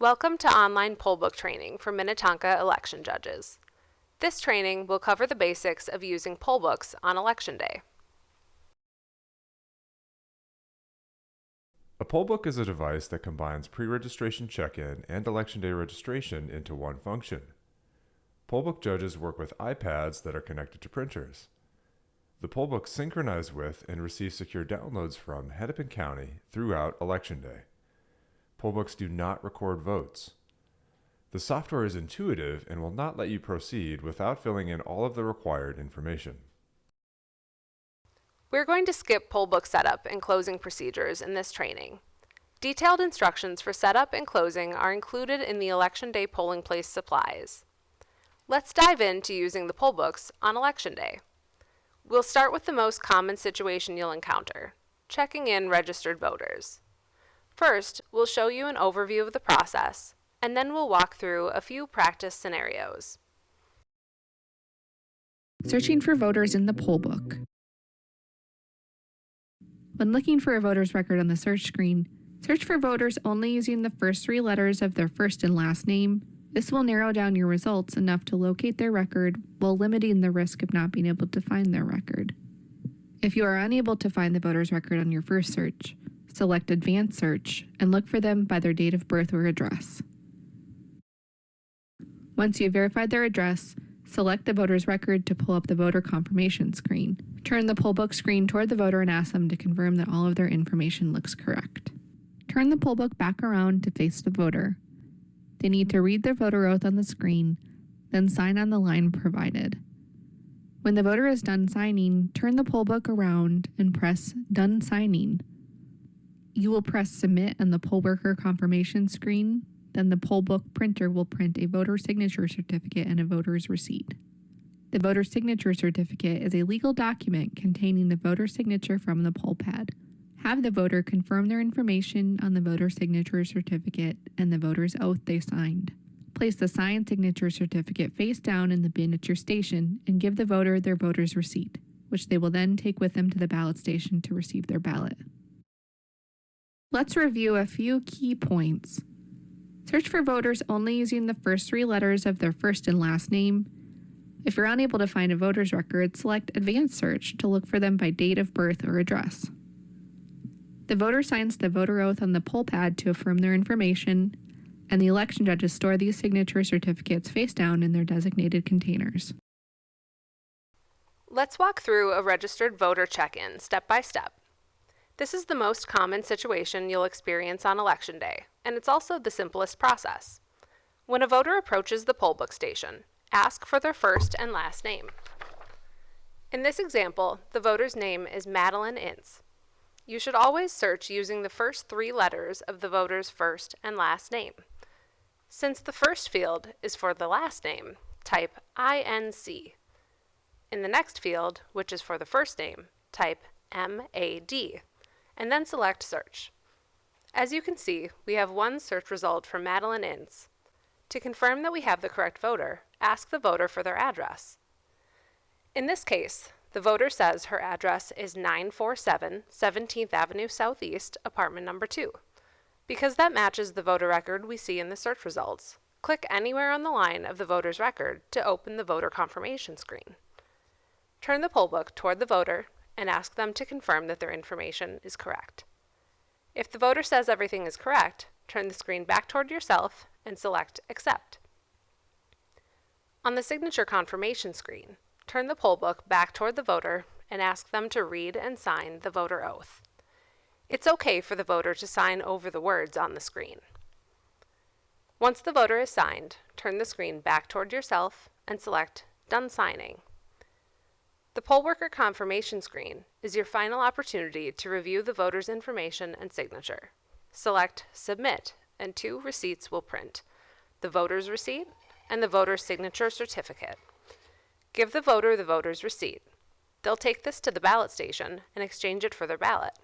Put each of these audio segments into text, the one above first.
Welcome to online Pollbook training for Minnetonka election judges. This training will cover the basics of using pollbooks on Election Day. A pollbook is a device that combines pre-registration check-in and Election Day registration into one function. Pollbook judges work with iPads that are connected to printers. The pollbooks synchronize with and receive secure downloads from Hennepin County throughout Election Day. Pollbooks do not record votes. The software is intuitive and will not let you proceed without filling in all of the required information. We're going to skip pollbook setup and closing procedures in this training. Detailed instructions for setup and closing are included in the Election Day polling place supplies. Let's dive into using the pollbooks on Election Day. We'll start with the most common situation you'll encounter, checking in registered voters. First, we'll show you an overview of the process, and then we'll walk through a few practice scenarios. Searching for voters in the pollbook. When looking for a voter's record on the search screen, search for voters only using the first three letters of their first and last name. This will narrow down your results enough to locate their record while limiting the risk of not being able to find their record. If you are unable to find the voter's record on your first search, select Advanced Search and look for them by their date of birth or address. Once you've verified their address, select the voter's record to pull up the voter confirmation screen. Turn the pollbook screen toward the voter and ask them to confirm that all of their information looks correct. Turn the pollbook back around to face the voter. They need to read their voter oath on the screen, then sign on the line provided. When the voter is done signing, turn the pollbook around and press Done Signing. You will press Submit on the poll worker confirmation screen. Then the pollbook printer will print a voter signature certificate and a voter's receipt. The voter signature certificate is a legal document containing the voter signature from the poll pad. Have the voter confirm their information on the voter signature certificate and the voter's oath they signed. Place the signed signature certificate face down in the bin at your station and give the voter their voter's receipt, which they will then take with them to the ballot station to receive their ballot. Let's review a few key points. Search for voters only using the first three letters of their first and last name. If you're unable to find a voter's record, select Advanced Search to look for them by date of birth or address. The voter signs the voter oath on the poll pad to affirm their information, and the election judges store these signature certificates face down in their designated containers. Let's walk through a registered voter check-in step by step. This is the most common situation you'll experience on Election Day, and it's also the simplest process. When a voter approaches the pollbook station, ask for their first and last name. In this example, the voter's name is Madeline Ince. You should always search using the first three letters of the voter's first and last name. Since the first field is for the last name, type INC. In the next field, which is for the first name, type MAD, and then select Search. As you can see, we have one search result for Madeline Ince. To confirm that we have the correct voter, ask the voter for their address. In this case, the voter says her address is 947 17th Avenue Southeast, apartment number 2. Because that matches the voter record we see in the search results, click anywhere on the line of the voter's record to open the voter confirmation screen. Turn the pollbook toward the voter and ask them to confirm that their information is correct. If the voter says everything is correct, turn the screen back toward yourself and select Accept. On the signature confirmation screen, turn the pollbook back toward the voter and ask them to read and sign the voter oath. It's okay for the voter to sign over the words on the screen. Once the voter is signed, turn the screen back toward yourself and select Done Signing. The poll worker confirmation screen is your final opportunity to review the voter's information and signature. Select Submit and two receipts will print, the voter's receipt and the voter's signature certificate. Give the voter the voter's receipt. They'll take this to the ballot station and exchange it for their ballot.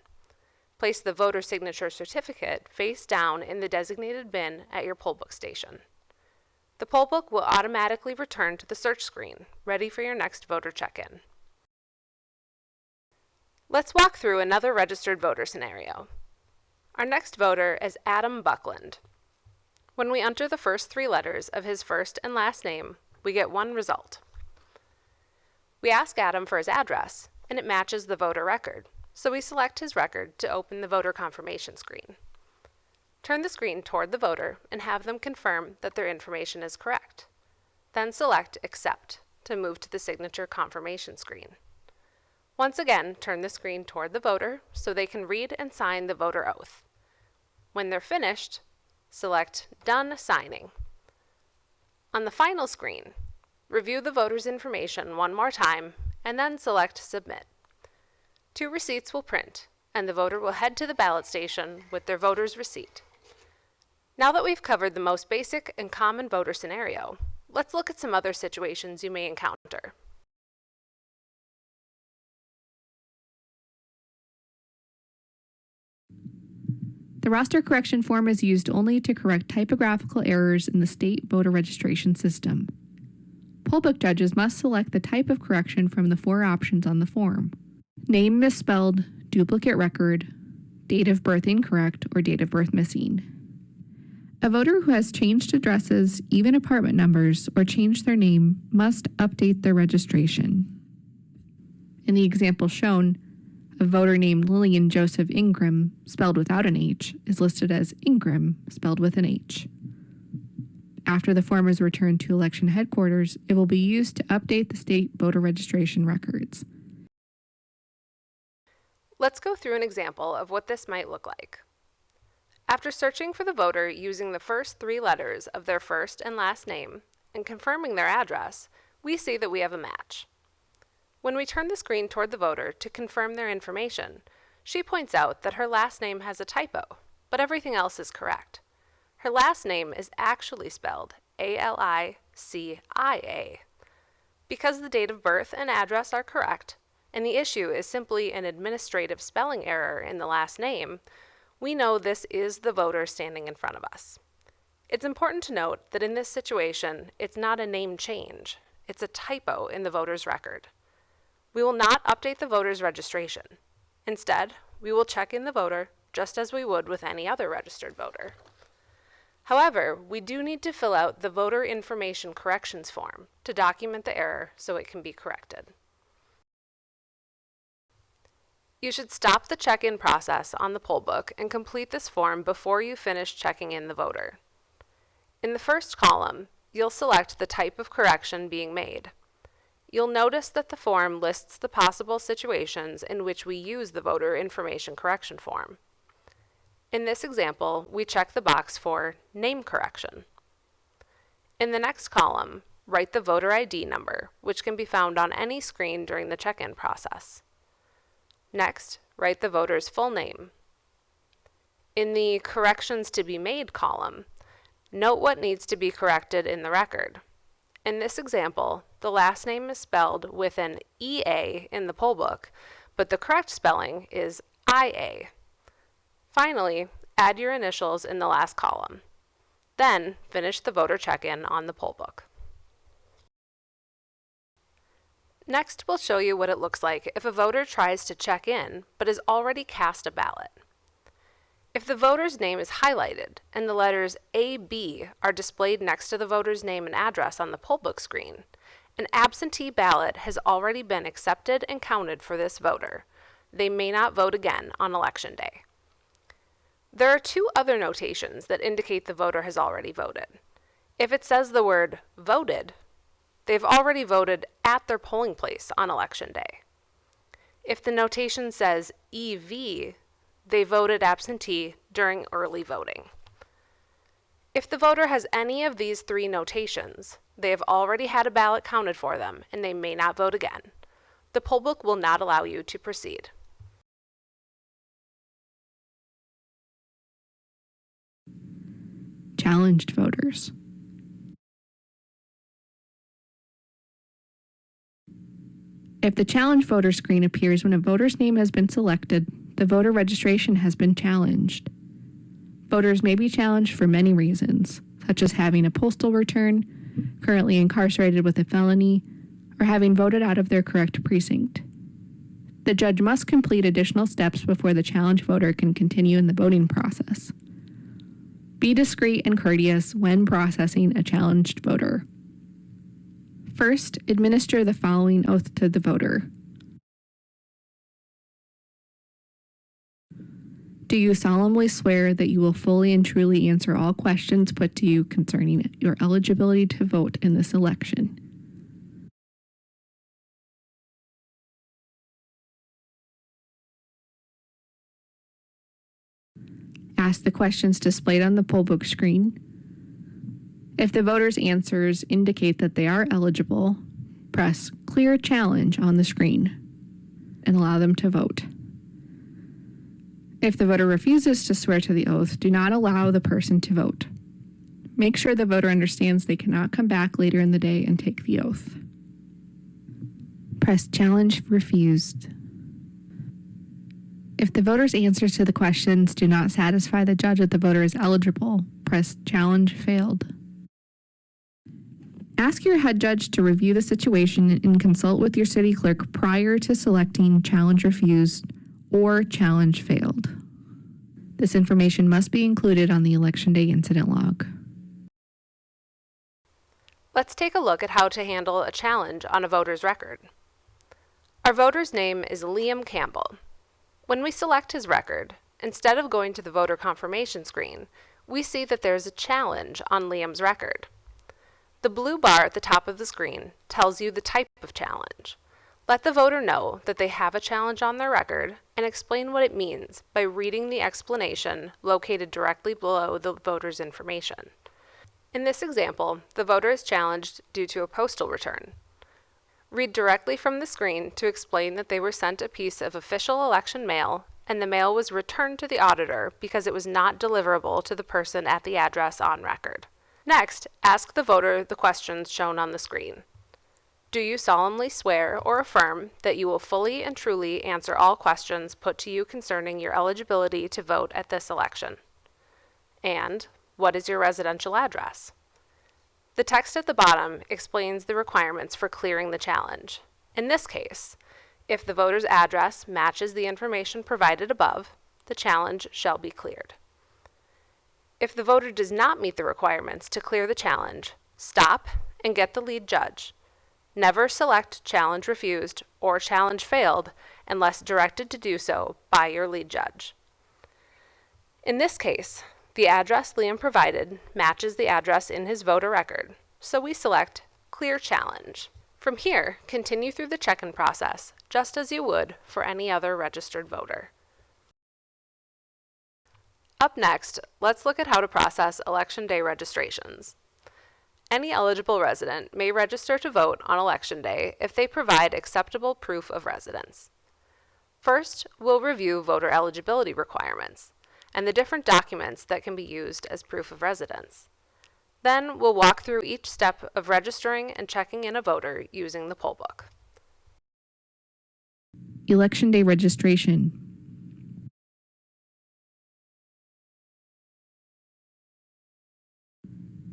Place the voter signature certificate face down in the designated bin at your pollbook station. The pollbook will automatically return to the search screen, ready for your next voter check-in. Let's walk through another registered voter scenario. Our next voter is Adam Buckland. When we enter the first 3 letters of his first and last name, we get one result. We ask Adam for his address, and it matches the voter record, so we select his record to open the voter confirmation screen. Turn the screen toward the voter and have them confirm that their information is correct. Then select Accept to move to the signature confirmation screen. Once again, turn the screen toward the voter so they can read and sign the voter oath. When they're finished, select Done Signing. On the final screen, review the voter's information one more time and then select Submit. 2 receipts will print, and the voter will head to the ballot station with their voter's receipt. Now that we've covered the most basic and common voter scenario, let's look at some other situations you may encounter. The roster correction form is used only to correct typographical errors in the state voter registration system. Pollbook judges must select the type of correction from the 4 options on the form: name misspelled, duplicate record, date of birth incorrect, or date of birth missing. A voter who has changed addresses, even apartment numbers, or changed their name must update their registration. In the example shown, a voter named Lillian Joseph Ingram, spelled without an H, is listed as Ingram, spelled with an H. After the form is returned to election headquarters, it will be used to update the state voter registration records. Let's go through an example of what this might look like. After searching for the voter using the first 3 letters of their first and last name and confirming their address, we see that we have a match. When we turn the screen toward the voter to confirm their information, she points out that her last name has a typo, but everything else is correct. Her last name is actually spelled Alicia. Because the date of birth and address are correct, and the issue is simply an administrative spelling error in the last name, we know this is the voter standing in front of us. It's important to note that in this situation, it's not a name change, it's a typo in the voter's record. We will not update the voter's registration. Instead, we will check in the voter just as we would with any other registered voter. However, we do need to fill out the voter information corrections form to document the error so it can be corrected. You should stop the check-in process on the Pollbook and complete this form before you finish checking in the voter. In the first column, you'll select the type of correction being made. You'll notice that the form lists the possible situations in which we use the voter information correction form. In this example, we check the box for name correction. In the next column, write the voter ID number, which can be found on any screen during the check-in process. Next, write the voter's full name. In the Corrections to be Made column, note what needs to be corrected in the record. In this example, the last name is spelled with an EA in the Pollbook, but the correct spelling is IA. Finally, add your initials in the last column. Then, finish the voter check-in on the Pollbook. Next, we'll show you what it looks like if a voter tries to check in but has already cast a ballot. If the voter's name is highlighted and the letters AB are displayed next to the voter's name and address on the Pollbook screen, an absentee ballot has already been accepted and counted for this voter. They may not vote again on Election Day. There are 2 other notations that indicate the voter has already voted. If it says the word voted, they've already voted at their polling place on Election Day. If the notation says EV, they voted absentee during early voting. If the voter has any of these 3 notations, they have already had a ballot counted for them and they may not vote again. The Pollbook will not allow you to proceed. Challenged voters. If the challenge voter screen appears when a voter's name has been selected, the voter registration has been challenged. Voters may be challenged for many reasons, such as having a postal return, currently incarcerated with a felony, or having voted out of their correct precinct. The judge must complete additional steps before the challenged voter can continue in the voting process. Be discreet and courteous when processing a challenged voter. First, administer the following oath to the voter. Do you solemnly swear that you will fully and truly answer all questions put to you concerning your eligibility to vote in this election? Ask the questions displayed on the pollbook screen. If the voter's answers indicate that they are eligible, press Clear Challenge on the screen and allow them to vote. If the voter refuses to swear to the oath, do not allow the person to vote. Make sure the voter understands they cannot come back later in the day and take the oath. Press Challenge Refused. If the voter's answers to the questions do not satisfy the judge that the voter is eligible, press Challenge Failed. Ask your head judge to review the situation and consult with your city clerk prior to selecting Challenge Refused or Challenge Failed. This information must be included on the Election Day incident log. Let's take a look at how to handle a challenge on a voter's record. Our voter's name is Liam Campbell. When we select his record, instead of going to the voter confirmation screen, we see that there's a challenge on Liam's record. The blue bar at the top of the screen tells you the type of challenge. Let the voter know that they have a challenge on their record and explain what it means by reading the explanation located directly below the voter's information. In this example, the voter is challenged due to a postal return. Read directly from the screen to explain that they were sent a piece of official election mail and the mail was returned to the auditor because it was not deliverable to the person at the address on record. Next, ask the voter the questions shown on the screen. Do you solemnly swear or affirm that you will fully and truly answer all questions put to you concerning your eligibility to vote at this election? And what is your residential address? The text at the bottom explains the requirements for clearing the challenge. In this case, if the voter's address matches the information provided above, the challenge shall be cleared. If the voter does not meet the requirements to clear the challenge, stop and get the lead judge. Never select Challenge Refused or Challenge Failed unless directed to do so by your lead judge. In this case, the address Liam provided matches the address in his voter record, so we select Clear Challenge. From here, continue through the check-in process, just as you would for any other registered voter. Up next, let's look at how to process Election Day registrations. Any eligible resident may register to vote on Election Day if they provide acceptable proof of residence. First, we'll review voter eligibility requirements and the different documents that can be used as proof of residence. Then we'll walk through each step of registering and checking in a voter using the Pollbook. Election Day registration.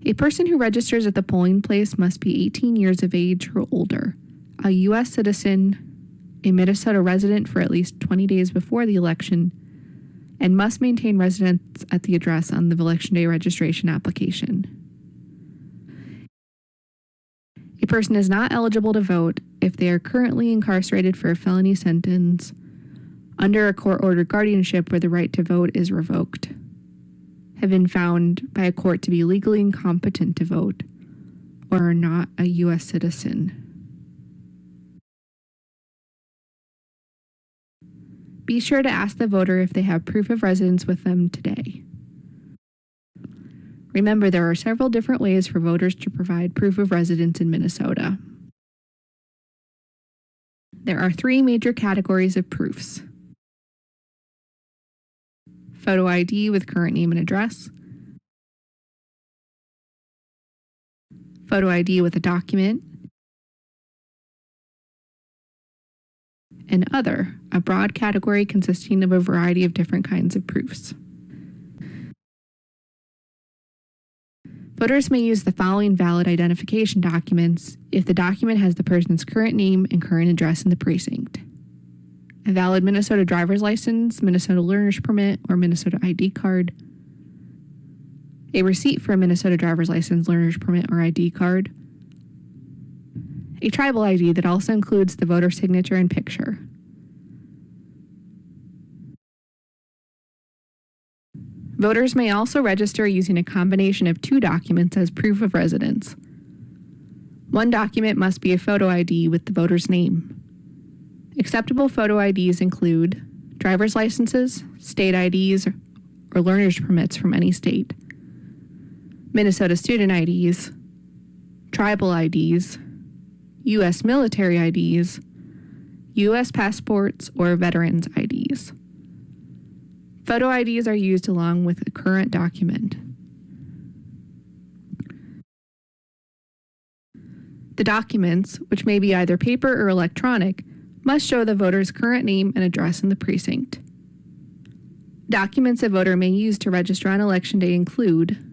A person who registers at the polling place must be 18 years of age or older, a U.S. citizen, a Minnesota resident for at least 20 days before the election, and must maintain residence at the address on the Election Day registration application. A person is not eligible to vote if they are currently incarcerated for a felony sentence, under a court-ordered guardianship where the right to vote is revoked, have been found by a court to be legally incompetent to vote, or are not a U.S. citizen. Be sure to ask the voter if they have proof of residence with them today. Remember, there are several different ways for voters to provide proof of residence in Minnesota. There are 3 major categories of proofs: photo ID with current name and address, photo ID with a document, and other, a broad category consisting of a variety of different kinds of proofs. Voters may use the following valid identification documents if the document has the person's current name and current address in the precinct: a valid Minnesota driver's license, Minnesota learner's permit, or Minnesota ID card, a receipt for a Minnesota driver's license, learner's permit, or ID card, a tribal ID that also includes the voter signature and picture. Voters may also register using a combination of 2 documents as proof of residence. One document must be a photo ID with the voter's name. Acceptable photo IDs include driver's licenses, state IDs, or learner's permits from any state, Minnesota student IDs, tribal IDs, U.S. military IDs, U.S. passports, or veterans IDs. Photo IDs are used along with a current document. The documents, which may be either paper or electronic, must show the voter's current name and address in the precinct. Documents a voter may use to register on Election Day include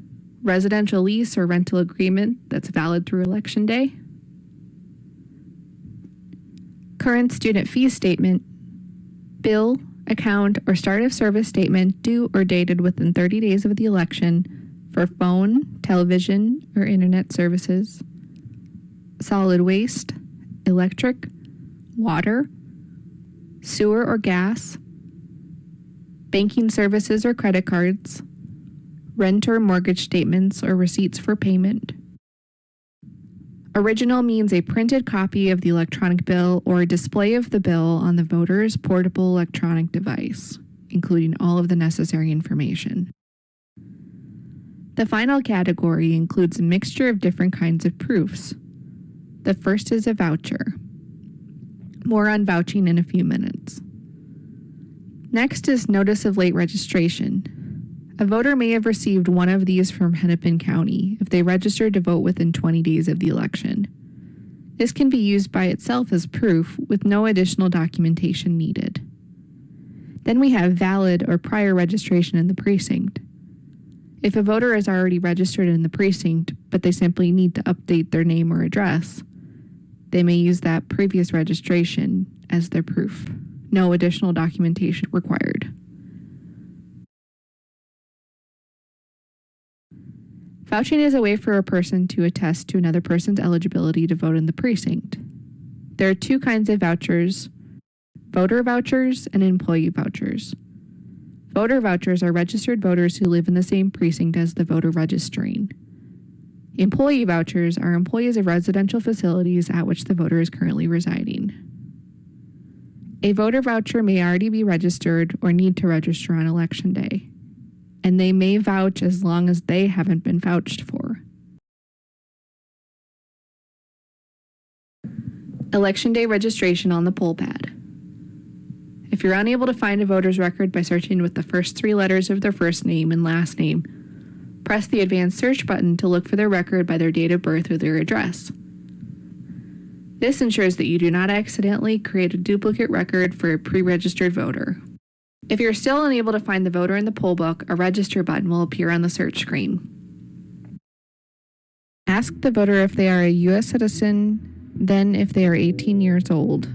residential lease or rental agreement that's valid through Election Day, current student fee statement, bill, account, or start of service statement due or dated within 30 days of the election for phone, television, or internet services, solid waste, electric, water, sewer or gas, banking services or credit cards, rent or mortgage statements or receipts for payment. Original means a printed copy of the electronic bill or a display of the bill on the voter's portable electronic device, including all of the necessary information. The final category includes a mixture of different kinds of proofs. The first is a voucher. More on vouching in a few minutes. Next is notice of late registration. A voter may have received one of these from Hennepin County if they registered to vote within 20 days of the election. This can be used by itself as proof with no additional documentation needed. Then we have valid or prior registration in the precinct. If a voter is already registered in the precinct, but they simply need to update their name or address, they may use that previous registration as their proof. No additional documentation required. Vouching is a way for a person to attest to another person's eligibility to vote in the precinct. There are 2 kinds of vouchers: voter vouchers and employee vouchers. Voter vouchers are registered voters who live in the same precinct as the voter registering. Employee vouchers are employees of residential facilities at which the voter is currently residing. A voter voucher may already be registered or need to register on Election Day, and they may vouch as long as they haven't been vouched for. Election Day registration on the poll pad. If you're unable to find a voter's record by searching with the first 3 letters of their first name and last name, press the advanced search button to look for their record by their date of birth or their address. This ensures that you do not accidentally create a duplicate record for a pre-registered voter. If you're still unable to find the voter in the poll book, a register button will appear on the search screen. Ask the voter if they are a U.S. citizen, then if they are 18 years old.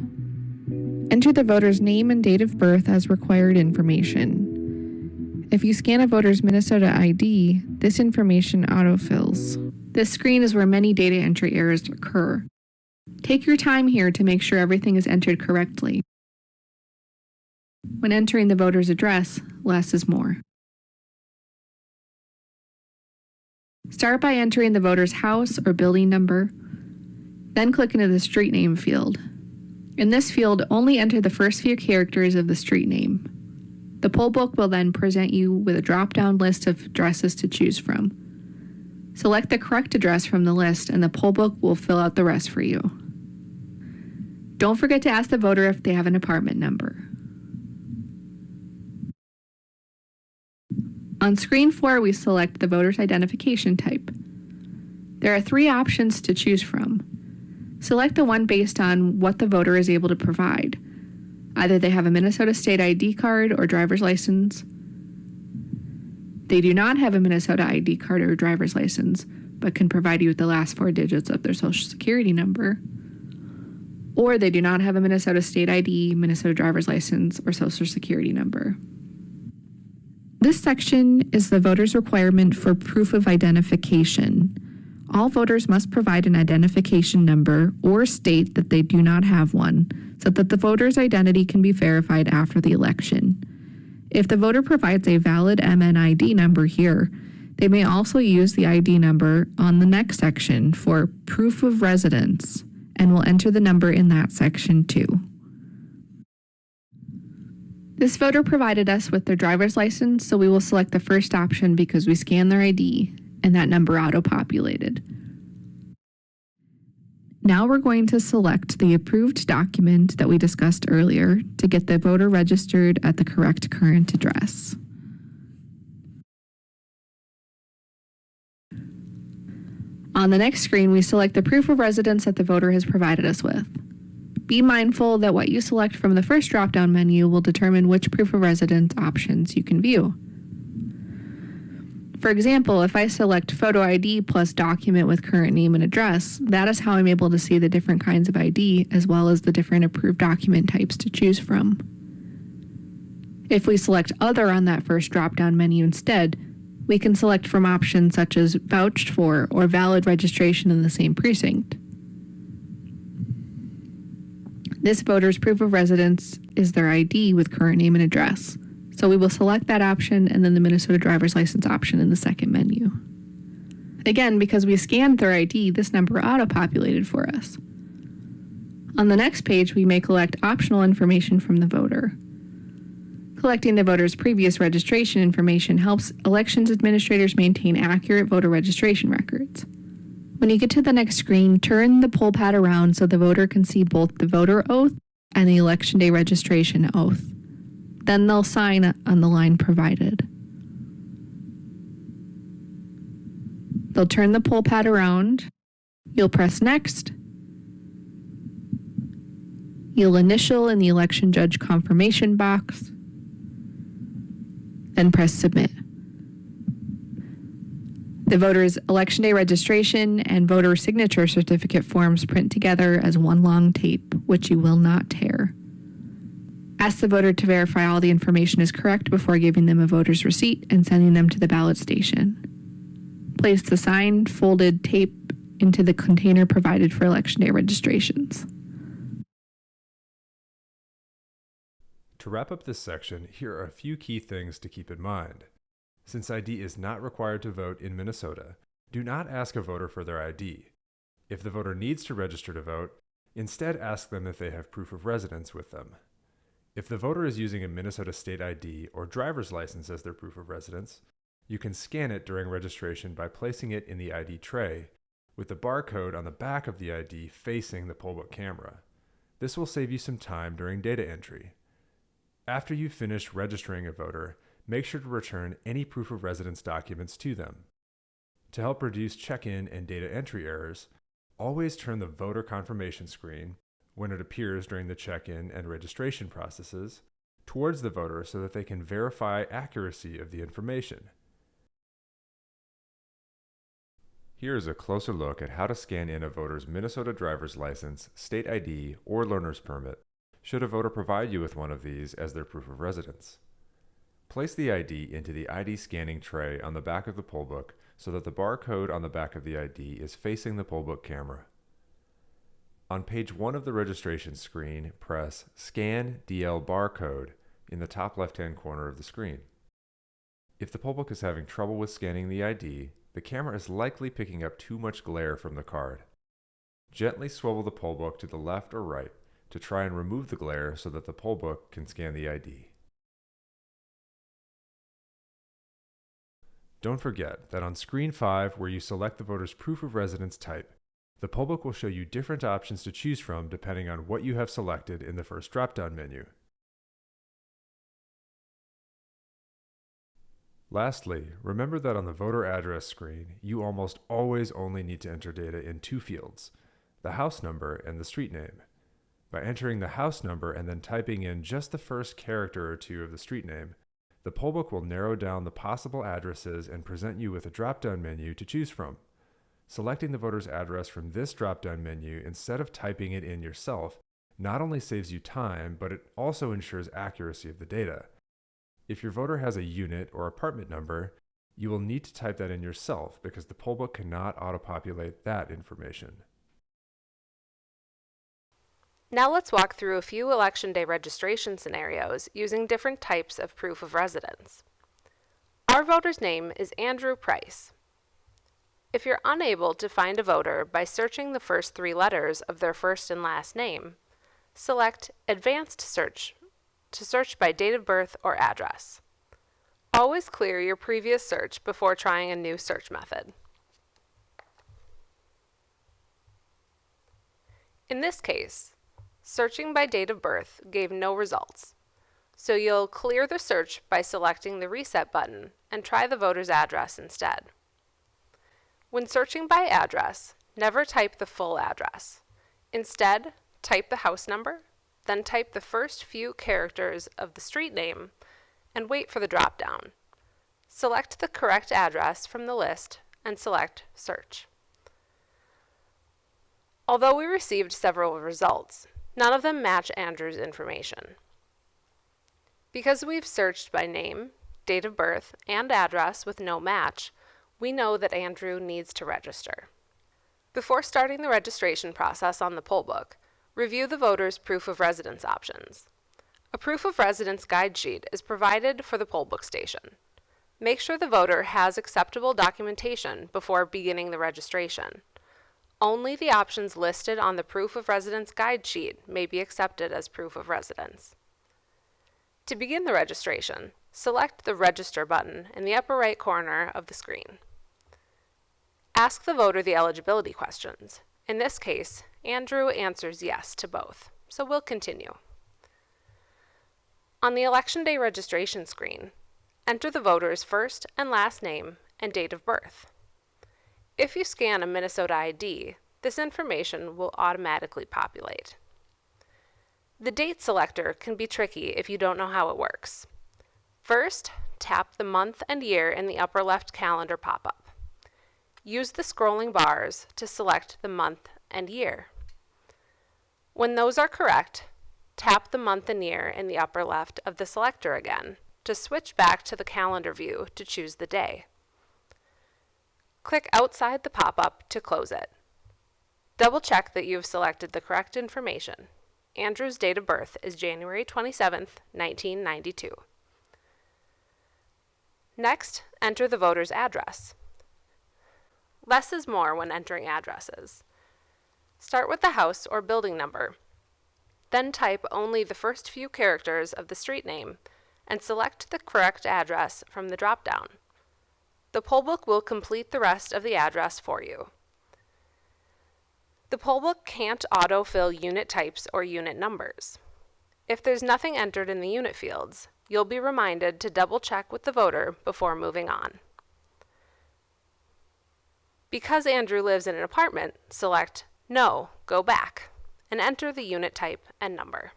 Enter the voter's name and date of birth as required information. If you scan a voter's Minnesota ID, this information autofills. This screen is where many data entry errors occur. Take your time here to make sure everything is entered correctly. When entering the voter's address, less is more. Start by entering the voter's house or building number, then click into the street name field. In this field, only enter the first few characters of the street name. The poll book will then present you with a drop-down list of addresses to choose from. Select the correct address from the list and the poll book will fill out the rest for you. Don't forget to ask the voter if they have an apartment number. On screen 4, we select the voter's identification type. There are 3 options to choose from. Select the one based on what the voter is able to provide. Either they have a Minnesota state ID card or driver's license. They do not have a Minnesota ID card or driver's license, but can provide you with the last 4 digits of their social security number. Or they do not have a Minnesota state ID, Minnesota driver's license, or social security number. This section is the voter's requirement for proof of identification. All voters must provide an identification number or state that they do not have one, so that the voter's identity can be verified after the election. If the voter provides a valid MNID number here, they may also use the ID number on the next section for proof of residence and will enter the number in that section too. This voter provided us with their driver's license, so we will select the first option because we scanned their ID and that number auto-populated. Now we're going to select the approved document that we discussed earlier to get the voter registered at the correct current address. On the next screen, we select the proof of residence that the voter has provided us with. Be mindful that what you select from the first drop-down menu will determine which proof of residence options you can view. For example, if I select photo ID plus document with current name and address, that is how I'm able to see the different kinds of ID as well as the different approved document types to choose from. If we select other on that first drop-down menu instead, we can select from options such as vouched for or valid registration in the same precinct. This voter's proof of residence is their ID with current name and address. So we will select that option and then the Minnesota driver's license option in the second menu. Again, because we scanned their ID, this number auto-populated for us. On the next page, we may collect optional information from the voter. Collecting the voter's previous registration information helps elections administrators maintain accurate voter registration records. When you get to the next screen, turn the poll pad around so the voter can see both the voter oath and the election day registration oath. Then they'll sign on the line provided. They'll turn the poll pad around. You'll press next. You'll initial in the election judge confirmation box. Then press submit. The voter's election day registration and voter signature certificate forms print together as one long tape, which you will not tear. Ask the voter to verify all the information is correct before giving them a voter's receipt and sending them to the ballot station. Place the signed, folded tape into the container provided for election day registrations. To wrap up this section, here are a few key things to keep in mind. Since ID is not required to vote in Minnesota, do not ask a voter for their ID. If the voter needs to register to vote, instead ask them if they have proof of residence with them. If the voter is using a Minnesota state ID or driver's license as their proof of residence, you can scan it during registration by placing it in the ID tray, with the barcode on the back of the ID facing the Pollbook camera. This will save you some time during data entry. After you've finished registering a voter, make sure to return any proof of residence documents to them. To help reduce check-in and data entry errors, always turn the voter confirmation screen, when it appears during the check-in and registration processes, towards the voter so that they can verify accuracy of the information. Here is a closer look at how to scan in a voter's Minnesota driver's license, state ID, or learner's permit, should a voter provide you with one of these as their proof of residence. Place the ID into the ID scanning tray on the back of the Pollbook so that the barcode on the back of the ID is facing the Pollbook camera. On page 1 of the registration screen, press Scan DL Barcode in the top left-hand corner of the screen. If the Pollbook is having trouble with scanning the ID, the camera is likely picking up too much glare from the card. Gently swivel the Pollbook to the left or right to try and remove the glare so that the Pollbook can scan the ID. Don't forget that on screen 5, where you select the voter's proof of residence type, the Pollbook will show you different options to choose from depending on what you have selected in the first drop-down menu. Lastly, remember that on the voter address screen, you almost always only need to enter data in 2 fields, the house number and the street name. By entering the house number and then typing in just the first character or 2 of the street name, the Pollbook will narrow down the possible addresses and present you with a drop-down menu to choose from. Selecting the voter's address from this drop-down menu instead of typing it in yourself not only saves you time, but it also ensures accuracy of the data. If your voter has a unit or apartment number, you will need to type that in yourself because the Pollbook cannot auto-populate that information. Now let's walk through a few Election Day registration scenarios using different types of proof of residence. Our voter's name is Andrew Price. If you're unable to find a voter by searching the first 3 letters of their first and last name, select Advanced Search to search by date of birth or address. Always clear your previous search before trying a new search method. In this case, searching by date of birth gave no results, so you'll clear the search by selecting the Reset button and try the voter's address instead. When searching by address, never type the full address. Instead, type the house number, then type the first few characters of the street name, and wait for the drop-down. Select the correct address from the list and select Search. Although we received several results, none of them match Andrew's information. Because we've searched by name, date of birth, and address with no match, we know that Andrew needs to register. Before starting the registration process on the Pollbook, review the voter's proof of residence options. A proof of residence guide sheet is provided for the Pollbook station. Make sure the voter has acceptable documentation before beginning the registration. Only the options listed on the proof of residence guide sheet may be accepted as proof of residence. To begin the registration, select the Register button in the upper right corner of the screen. Ask the voter the eligibility questions. In this case, Andrew answers yes to both, so we'll continue. On the Election Day registration screen, enter the voter's first and last name and date of birth. If you scan a Minnesota ID, this information will automatically populate. The date selector can be tricky if you don't know how it works. First, tap the month and year in the upper left calendar pop-up. Use the scrolling bars to select the month and year. When those are correct, tap the month and year in the upper left of the selector again to switch back to the calendar view to choose the day. Click outside the pop-up to close it. Double check that you've selected the correct information. Andrew's date of birth is January 27th, 1992. Next, enter the voter's address. Less is more when entering addresses. Start with the house or building number. Then type only the first few characters of the street name and select the correct address from the drop-down. The Pollbook will complete the rest of the address for you. The Pollbook can't auto-fill unit types or unit numbers. If there's nothing entered in the unit fields, you'll be reminded to double-check with the voter before moving on. Because Andrew lives in an apartment, select No, Go Back, and enter the unit type and number.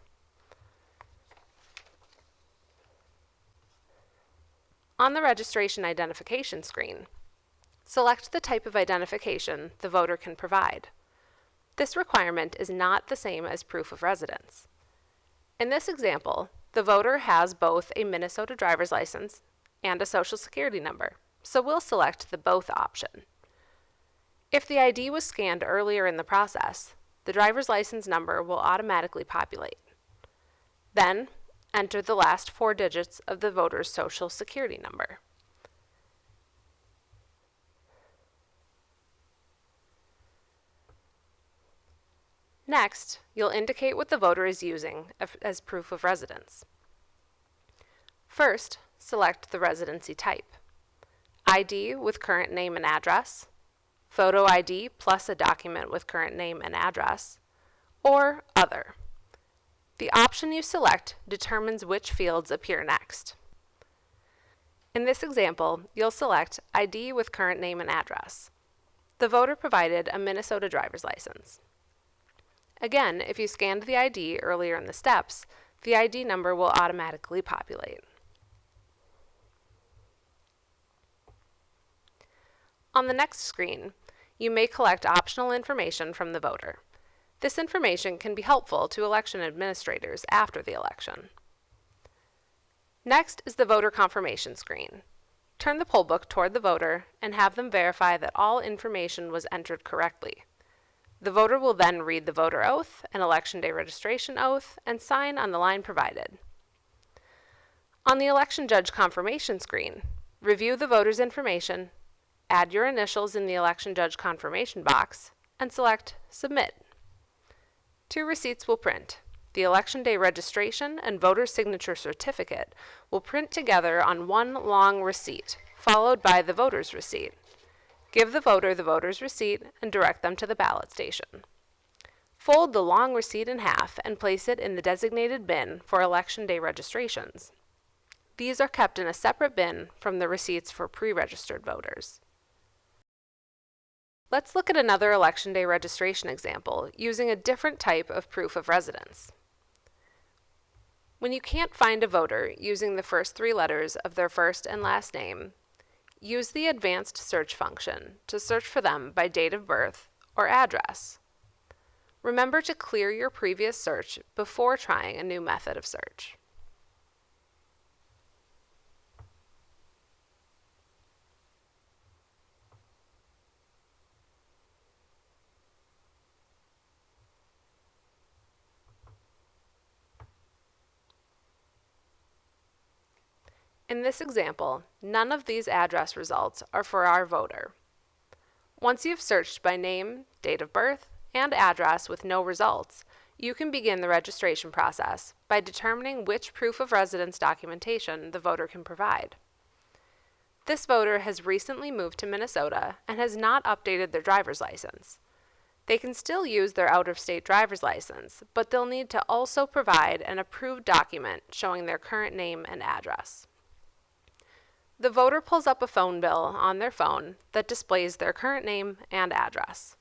On the registration identification screen, select the type of identification the voter can provide. This requirement is not the same as proof of residence. In this example, the voter has both a Minnesota driver's license and a Social Security number, so we'll select the Both option. If the ID was scanned earlier in the process, the driver's license number will automatically populate. Then, enter the last 4 digits of the voter's Social Security number. Next, you'll indicate what the voter is using as proof of residence. First, select the residency type: ID with current name and address, photo ID plus a document with current name and address, or Other. The option you select determines which fields appear next. In this example, you'll select ID with current name and address. The voter provided a Minnesota driver's license. Again, if you scanned the ID earlier in the steps, the ID number will automatically populate. On the next screen, you may collect optional information from the voter. This information can be helpful to election administrators after the election. Next is the voter confirmation screen. Turn the poll book toward the voter and have them verify that all information was entered correctly. The voter will then read the voter oath, an election day registration oath, and sign on the line provided. On the election judge confirmation screen, review the voter's information, add your initials in the election judge confirmation box, and select Submit. 2 receipts will print. The election day registration and voter signature certificate will print together on one long receipt, followed by the voter's receipt. Give the voter the voter's receipt and direct them to the ballot station. Fold the long receipt in half and place it in the designated bin for election day registrations. These are kept in a separate bin from the receipts for pre-registered voters. Let's look at another election day registration example using a different type of proof of residence. When you can't find a voter using the first 3 letters of their first and last name, use the advanced search function to search for them by date of birth or address. Remember to clear your previous search before trying a new method of search. In this example, none of these address results are for our voter. Once you've searched by name, date of birth, and address with no results, you can begin the registration process by determining which proof of residence documentation the voter can provide. This voter has recently moved to Minnesota and has not updated their driver's license. They can still use their out-of-state driver's license, but they'll need to also provide an approved document showing their current name and address. The voter pulls up a phone bill on their phone that displays their current name and address.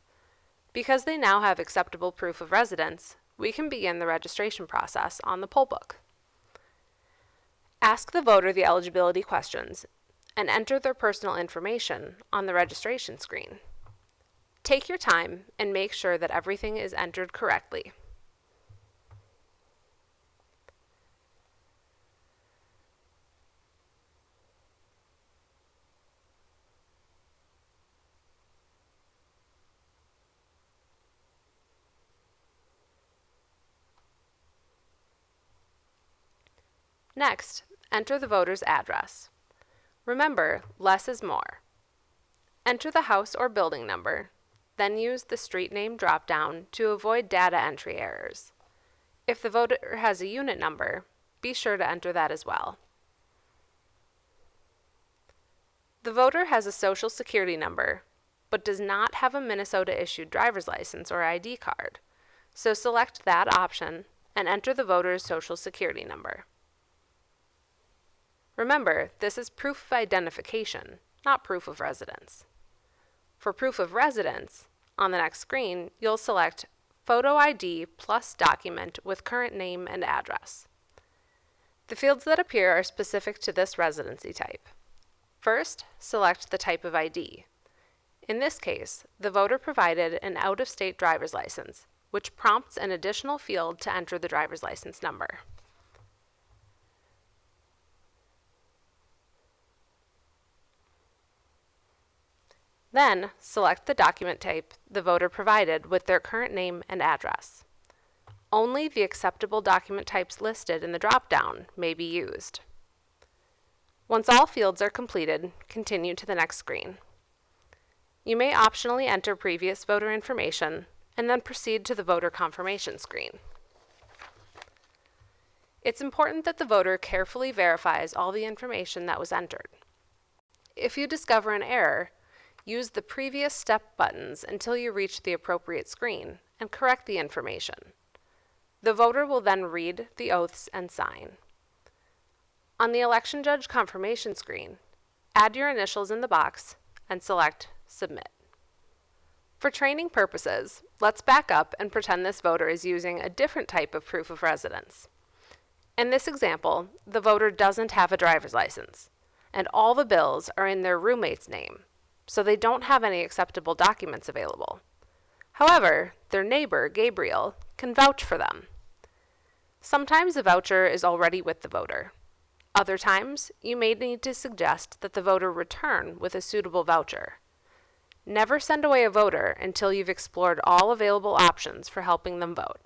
Because they now have acceptable proof of residence, we can begin the registration process on the poll book. Ask the voter the eligibility questions and enter their personal information on the registration screen. Take your time and make sure that everything is entered correctly. Next, enter the voter's address. Remember, less is more. Enter the house or building number, then use the street name drop-down to avoid data entry errors. If the voter has a unit number, be sure to enter that as well. The voter has a social security number, but does not have a Minnesota-issued driver's license or ID card, so select that option and enter the voter's social security number. Remember, this is proof of identification, not proof of residence. For proof of residence, on the next screen, you'll select Photo ID plus document with current name and address. The fields that appear are specific to this residency type. First, select the type of ID. In this case, the voter provided an out-of-state driver's license, which prompts an additional field to enter the driver's license number. Then, select the document type the voter provided with their current name and address. Only the acceptable document types listed in the drop-down may be used. Once all fields are completed, continue to the next screen. You may optionally enter previous voter information and then proceed to the voter confirmation screen. It's important that the voter carefully verifies all the information that was entered. If you discover an error, use the previous step buttons until you reach the appropriate screen and correct the information. The voter will then read the oaths and sign. On the election judge confirmation screen, add your initials in the box and select Submit. For training purposes, let's back up and pretend this voter is using a different type of proof of residence. In this example, the voter doesn't have a driver's license, and all the bills are in their roommate's name, so they don't have any acceptable documents available. However, their neighbor, Gabriel, can vouch for them. Sometimes a voucher is already with the voter. Other times, you may need to suggest that the voter return with a suitable voucher. Never send away a voter until you've explored all available options for helping them vote.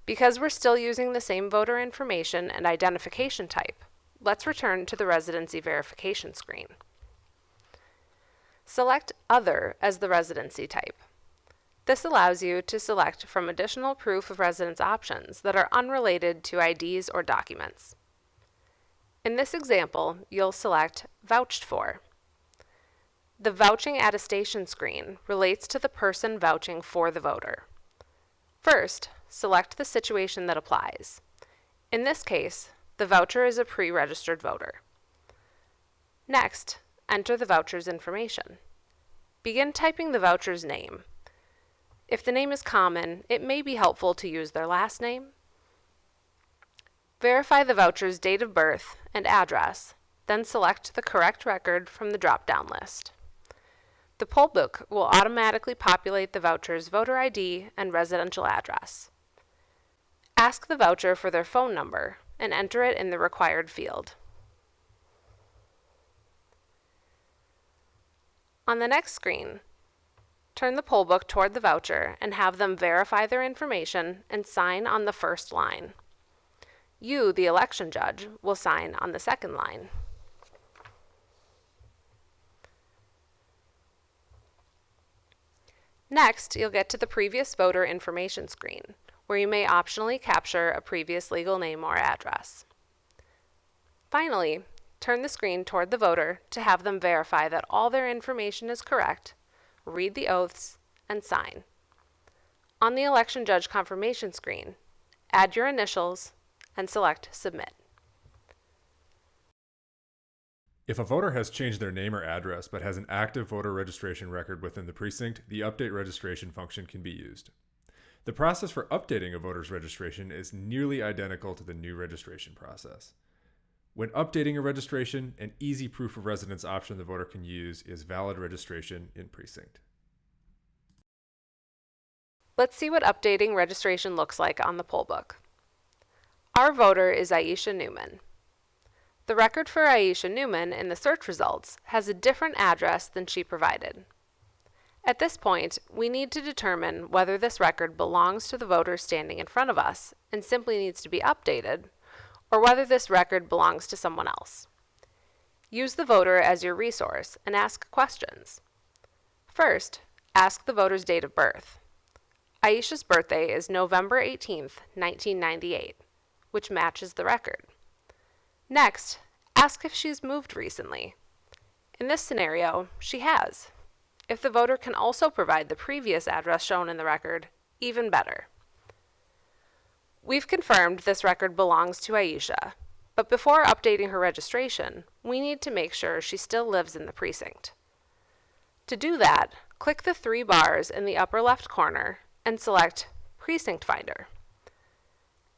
Because we're still using the same voter information and identification type, let's return to the residency verification screen. Select Other as the residency type. This allows you to select from additional proof of residence options that are unrelated to IDs or documents. In this example, you'll select Vouched For. The Vouching Attestation screen relates to the person vouching for the voter. First, select the situation that applies. In this case, the voucher is a pre-registered voter. Next, enter the voucher's information. Begin typing the voucher's name. If the name is common, it may be helpful to use their last name. Verify the voucher's date of birth and address, then select the correct record from the drop-down list. The Pollbook will automatically populate the voucher's voter ID and residential address. Ask the voucher for their phone number and enter it in the required field. On the next screen, turn the Pollbook toward the voucher and have them verify their information and sign on the first line. You, the election judge, will sign on the second line. Next, you'll get to the Previous Voter Information screen, where you may optionally capture a previous legal name or address. Finally, turn the screen toward the voter to have them verify that all their information is correct, read the oaths, and sign. On the Election Judge confirmation screen, add your initials and select Submit. If a voter has changed their name or address but has an active voter registration record within the precinct, the Update Registration function can be used. The process for updating a voter's registration is nearly identical to the new registration process. When updating a registration, an easy proof of residence option the voter can use is valid registration in precinct. Let's see what updating registration looks like on the Pollbook. Our voter is Aisha Newman. The record for Aisha Newman in the search results has a different address than she provided. At this point, we need to determine whether this record belongs to the voter standing in front of us and simply needs to be updated, or whether this record belongs to someone else. Use the voter as your resource and ask questions. First, ask the voter's date of birth. Aisha's birthday is November 18th, 1998, which matches the record. Next, ask if she's moved recently. In this scenario, she has. If the voter can also provide the previous address shown in the record, even better. We've confirmed this record belongs to Aisha, but before updating her registration, we need to make sure she still lives in the precinct. To do that, click the three bars in the upper left corner and select Precinct Finder.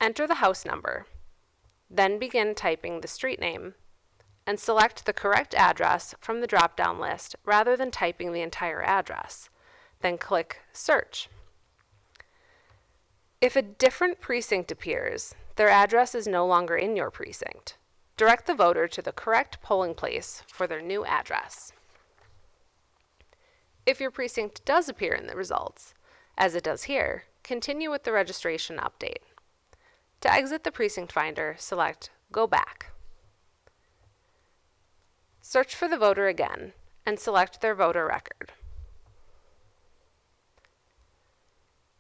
Enter the house number. Then begin typing the street name, and select the correct address from the drop-down list rather than typing the entire address. Then click Search. If a different precinct appears, their address is no longer in your precinct. Direct the voter to the correct polling place for their new address. If your precinct does appear in the results, as it does here, continue with the registration update. To exit the Precinct Finder, select Go Back. Search for the voter again and select their voter record.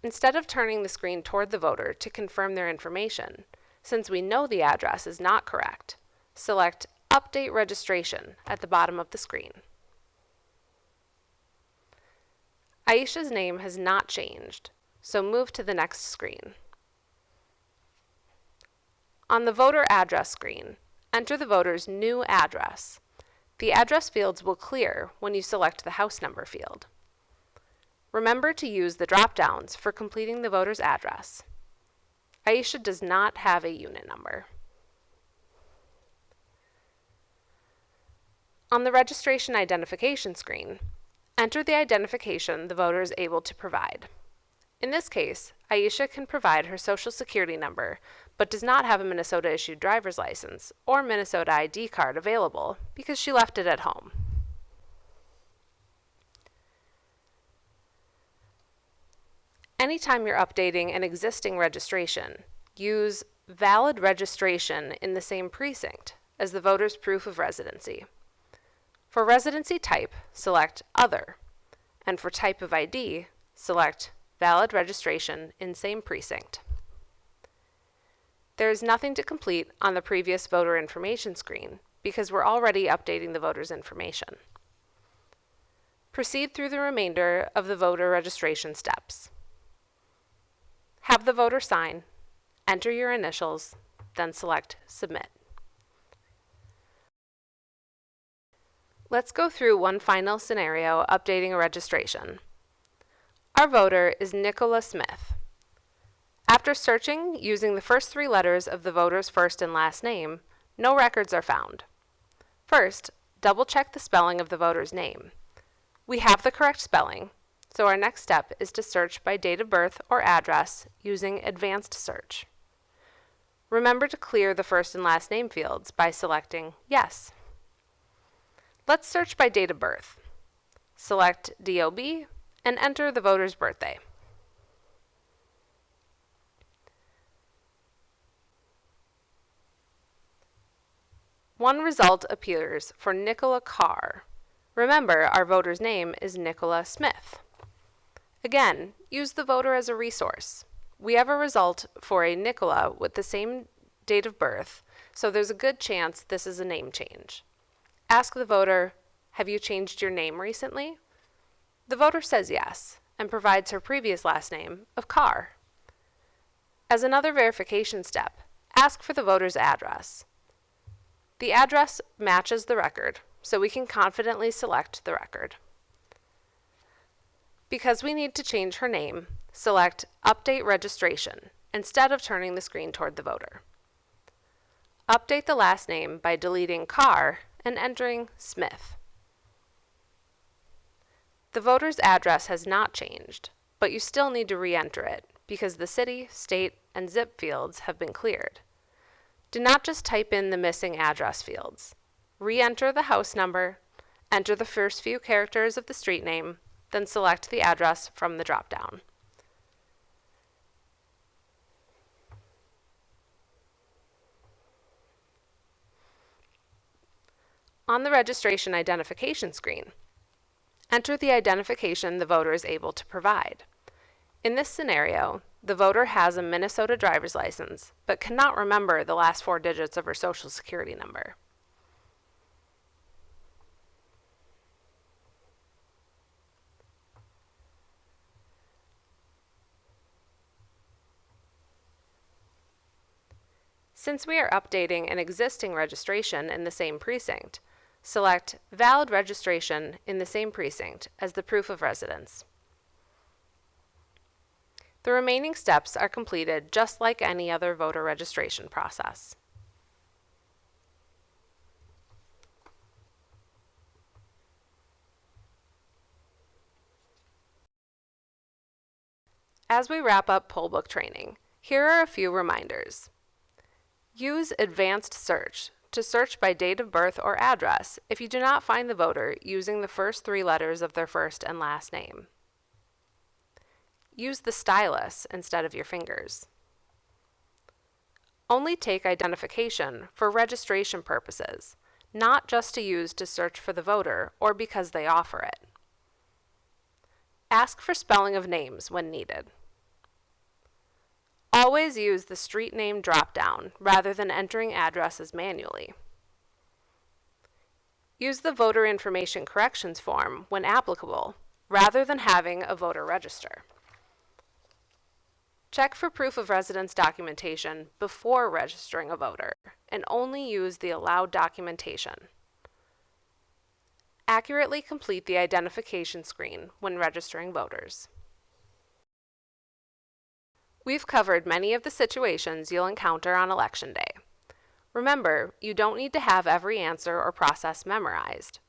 Instead of turning the screen toward the voter to confirm their information, since we know the address is not correct, select Update Registration at the bottom of the screen. Aisha's name has not changed, so move to the next screen. On the voter address screen, enter the voter's new address. The address fields will clear when you select the house number field. Remember to use the drop-downs for completing the voter's address. Aisha does not have a unit number. On the registration identification screen, enter the identification the voter is able to provide. In this case, Aisha can provide her Social Security number, but does not have a Minnesota-issued driver's license or Minnesota ID card available because she left it at home. Anytime you're updating an existing registration, use valid registration in the same precinct as the voter's proof of residency. For residency type, select Other, and for type of ID, select Valid registration in same precinct. There is nothing to complete on the previous voter information screen because we're already updating the voter's information. Proceed through the remainder of the voter registration steps. Have the voter sign, enter your initials, then select Submit. Let's go through one final scenario updating a registration. Our voter is Nicola Smith. After searching using the first 3 letters of the voter's first and last name, no records are found. First, double-check the spelling of the voter's name. We have the correct spelling, so our next step is to search by date of birth or address using Advanced Search. Remember to clear the first and last name fields by selecting Yes. Let's search by date of birth. Select DOB and enter the voter's birthday. One result appears for Nicola Carr. Remember, our voter's name is Nicola Smith. Again, use the voter as a resource. We have a result for a Nicola with the same date of birth, so there's a good chance this is a name change. Ask the voter, have you changed your name recently? The voter says yes, and provides her previous last name of Carr. As another verification step, ask for the voter's address. The address matches the record, so we can confidently select the record. Because we need to change her name, select Update Registration instead of turning the screen toward the voter. Update the last name by deleting Carr and entering Smith. The voter's address has not changed, but you still need to re-enter it because the city, state, and zip fields have been cleared. Do not just type in the missing address fields. Re-enter the house number, enter the first few characters of the street name, then select the address from the drop-down. On the registration identification screen, enter the identification the voter is able to provide. In this scenario, the voter has a Minnesota driver's license, but cannot remember the last 4 digits of her Social Security number. Since we are updating an existing registration in the same precinct, select Valid Registration in the same precinct as the proof of residence. The remaining steps are completed just like any other voter registration process. As we wrap up Pollbook training, here are a few reminders. Use Advanced Search to search by date of birth or address if you do not find the voter using the first 3 letters of their first and last name. Use the stylus instead of your fingers. Only take identification for registration purposes, not just to use to search for the voter or because they offer it. Ask for spelling of names when needed. Always use the street name drop-down rather than entering addresses manually. Use the voter information corrections form when applicable, rather than having a voter register. Check for proof of residence documentation before registering a voter, and only use the allowed documentation. Accurately complete the identification screen when registering voters. We've covered many of the situations you'll encounter on Election Day. Remember, you don't need to have every answer or process memorized.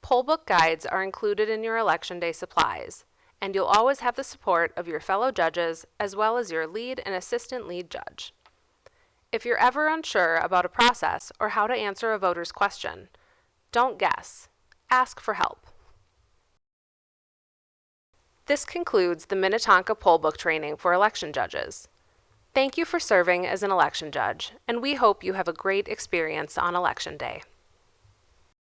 Pollbook guides are included in your Election Day supplies, and you'll always have the support of your fellow judges as well as your lead and assistant lead judge. If you're ever unsure about a process or how to answer a voter's question, don't guess. Ask for help. This concludes the Minnetonka Pollbook training for election judges. Thank you for serving as an election judge, and we hope you have a great experience on Election Day.